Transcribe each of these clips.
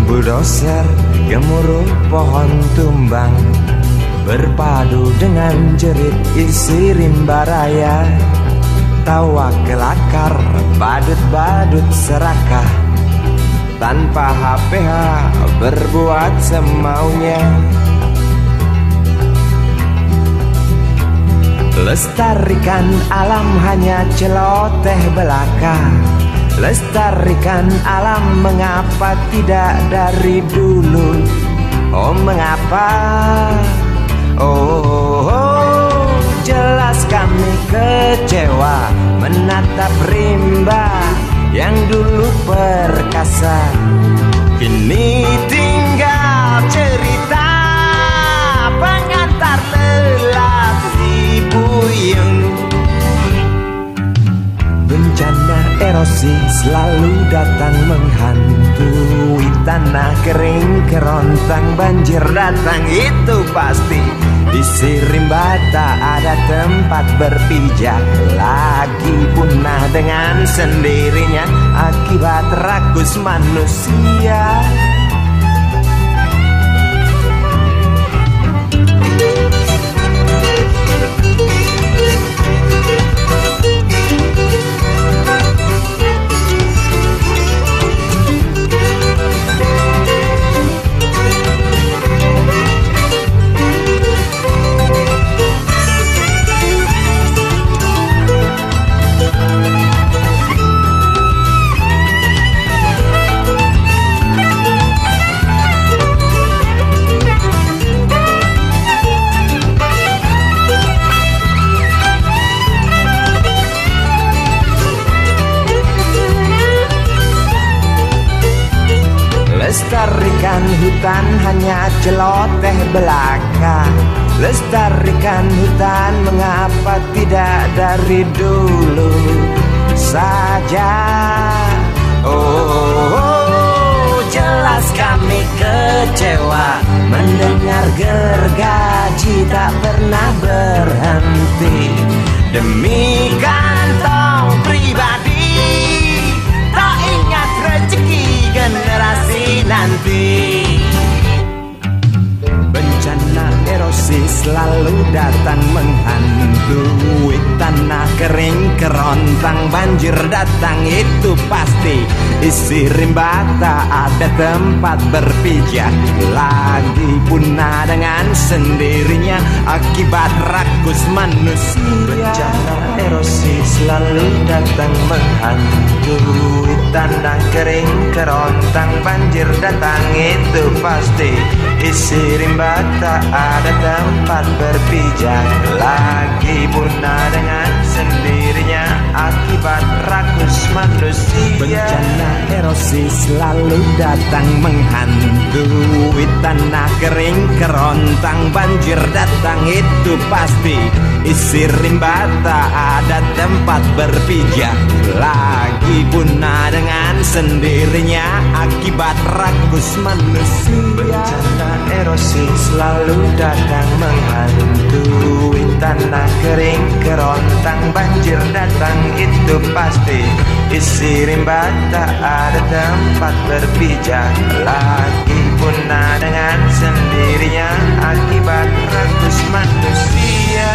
Bulldozer gemuruh pohon tumbang, berpadu dengan jerit isi rimba raya. Tawa kelakar, badut-badut serakah, tanpa HPH berbuat semaunya. Lestarikan alam hanya celoteh belaka. Lestarikan alam mengapa tidak dari dulu? Oh mengapa? Oh, jelas kami kecewa menatap rimba yang dulu perkasa, kini tinggal cerita pengantar lelah si buyung. Bencana erosi selalu datang menghantui tanah kering kerontang, banjir datang itu pasti. Isi rimba tak ada tempat berpijak, lagi punah dengan sendirinya akibat rakus manusia. Lestarikan hutan hanya celoteh belaka. Lestarikan hutan mengapa tidak dari dulu saja? Oh, jelas kami kecewa mendengar gergaji tak pernah berhenti demi kantong pribadi, tak ingat rezeki generasi nanti. Bencana erosi selalu datang menghantui tanah kering kerontang, banjir datang itu pasti. Isi rimba tak ada tempat berpijak, lagi punah dengan sendirinya akibat rakus manusia. Bencana erosi selalu datang menghantui tanah kering kerontang, banjir datang itu pasti. Isi rimba tak ada tempat berpijak, lagi punah dengan sendirinya akibat rakus manusia. Bencana erosi selalu datang menghantui tanah kering kerontang, banjir datang itu pasti. Isi rimba tak ada tempat berpijak, lagi punah dengan sendirinya akibat rakus manusia. Bencana erosi selalu datang menghantui tanah kering kerontang, banjir datang itu pasti. Isi rimba tak ada tempat berpijak, lagi punah dengan sendirinya akibat rakus manusia.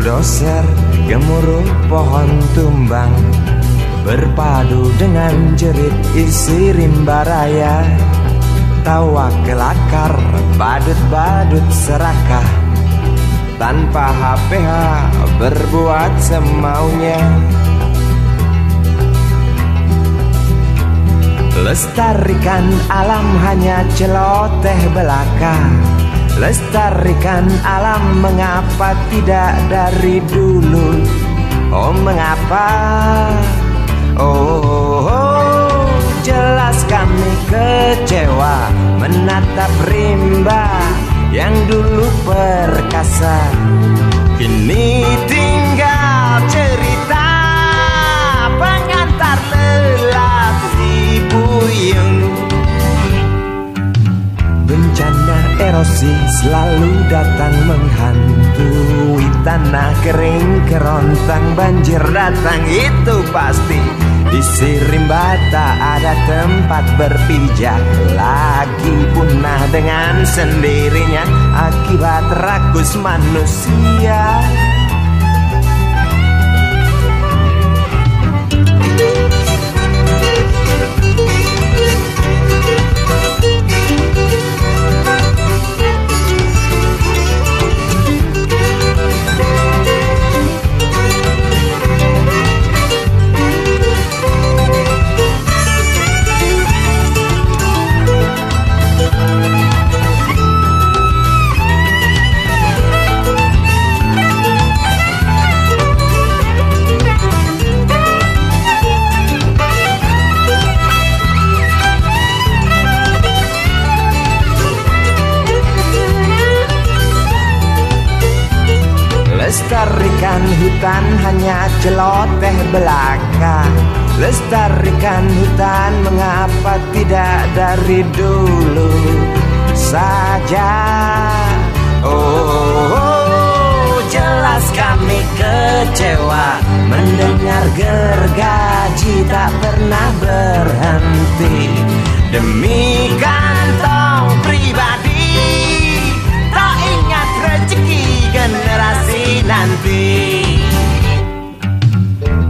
bulldozer gemuruh pohon tumbang, berpadu dengan jerit isi rimba raya. Tawa kelakar, badut-badut serakah, tanpa HPH berbuat semaunya. Lestarikan alam hanya celoteh belaka, lestarikan alam mengapa tidak dari dulu. Oh mengapa? Oh, jelas kami kecewa menatap rimba yang dulu perkasa, kini tinggal cerita pengantar lelah si buyung. Bencana erosi selalu datang menghantui tanah kering kerontang, banjir datang itu pasti. Isi rimba tak ada tempat berpijak, lagi punah dengan sendirinya akibat rakus manusia. Lestarikan hutan hanya celoteh belaka, lestarikan hutan mengapa tidak dari dulu saja. Oh, jelas kami kecewa mendengar gergaji tak pernah berhenti demi kantong pribadi, tak ingat rezeki generasi nanti.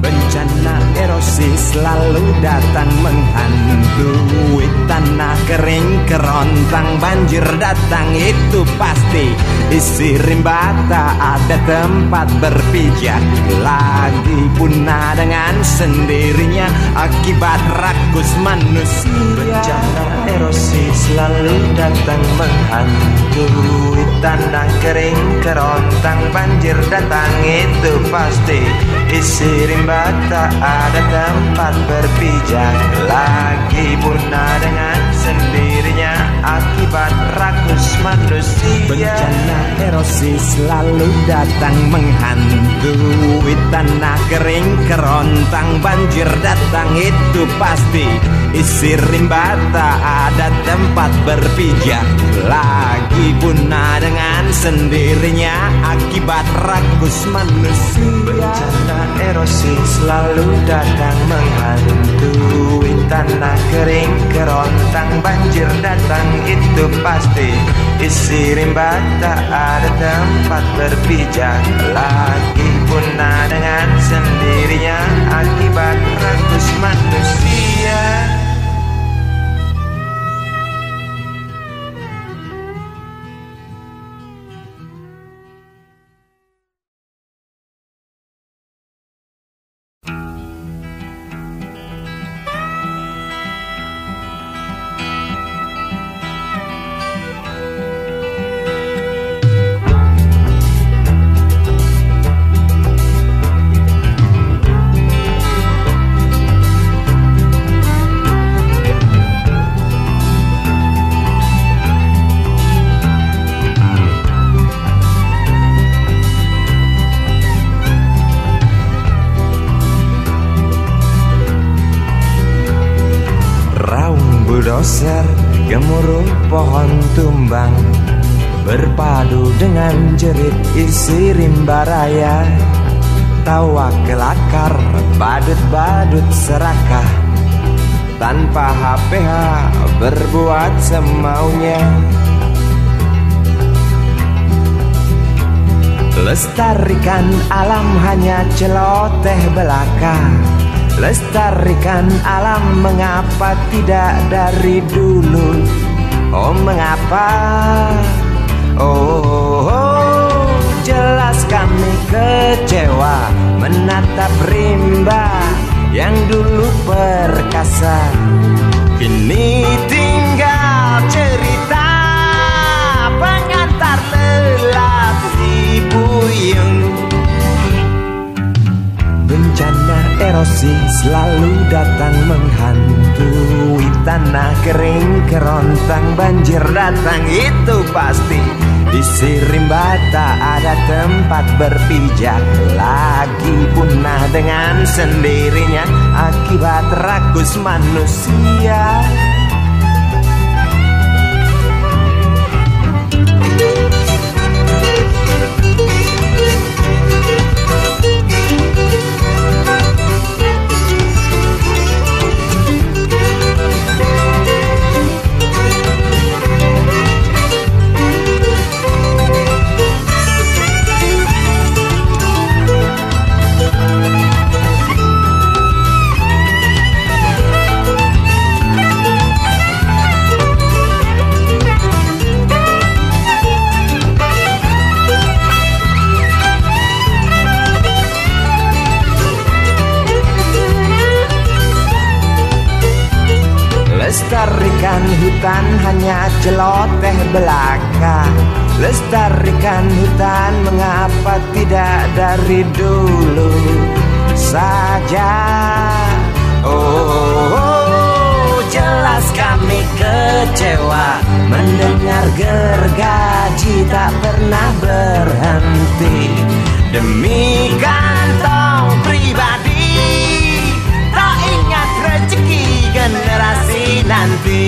Bencana erosi selalu datang menghantui tanah kering kerontang, banjir datang itu pasti. Isi rimba tak ada tempat berpijak, lagi punah dengan sendirinya akibat rakus manusia. Bencana erosi selalu datang menghantui tanah kering kerontang, banjir datang itu pasti. Isi rimba tak ada tempat berpijak, lagi punah dengan sendirinya akibat rakus manusia. Bencana erosi selalu datang menghantui tanah kering kerontang, banjir datang itu pasti. Isi rimba tak ada tempat berpijak, lagi punah dengan sendirinya akibat rakus manusia. Bencana erosi selalu datang menghantui tanah kering kerontang, banjir datang itu pasti. Isi rimba tak ada tempat berpijak, lagi punah dengan sendirinya akibat rakus manusia. bulldozer gemuruh pohon tumbang, berpadu dengan jerit isi rimba raya. Tawa kelakar, badut-badut serakah, tanpa HPH berbuat semaunya. Lestarikan alam hanya celoteh belaka. Lestarikan alam mengapa tidak dari dulu? Oh mengapa? Oh, jelas kami kecewa menatap rimba yang dulu perkasa, kini tinggal cerita pengantar lelah si buyung. Bencana erosi selalu datang menghantui tanah kering kerontang, banjir datang itu pasti. Di rimba tak ada tempat berpijak, lagi punah dengan sendirinya akibat rakus manusia. Lestarikan hutan hanya celoteh belaka. Lestarikan hutan mengapa tidak dari dulu saja? Oh, jelas kami kecewa mendengar gergaji tak pernah berhenti demi kantong pribadi, tak ingat rezeki generasi nanti.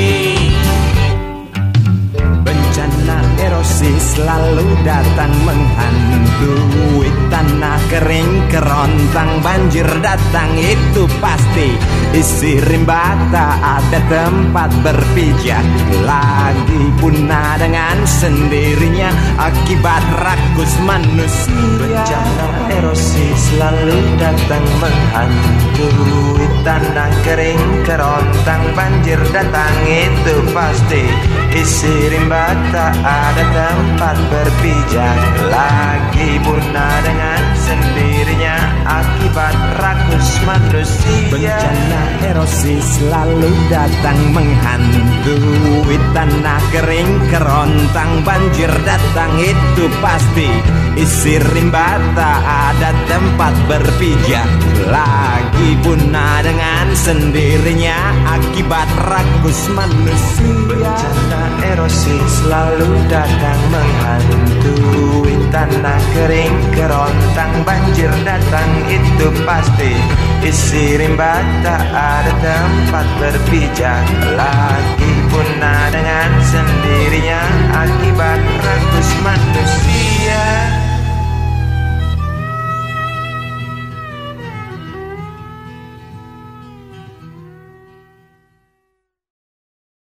Bencana erosi selalu datang menghantui tanah kering kerontang, banjir datang itu pasti. Isi rimba tak ada tempat berpijak, lagi punah dengan sendirinya akibat rakus manusia. Bencana erosi selalu datang menghantui tanah kering kerontang, banjir datang itu pasti. Isi rimba tak ada tempat berpijak, lagi punah dengan sendirinya akibat rakus manusia. Bencana erosi selalu datang menghantui tanah kering kerontang, banjir datang itu pasti. Isi rimba tak ada tempat berpijak, lagi punah dengan sendirinya akibat rakus manusia. Bencana erosi selalu datang menghantui tanah kering kerontang, banjir datang itu pasti. Isi rimba tak ada tempat berpijak, lagi punah dengan sendirinya akibat rakus manusia.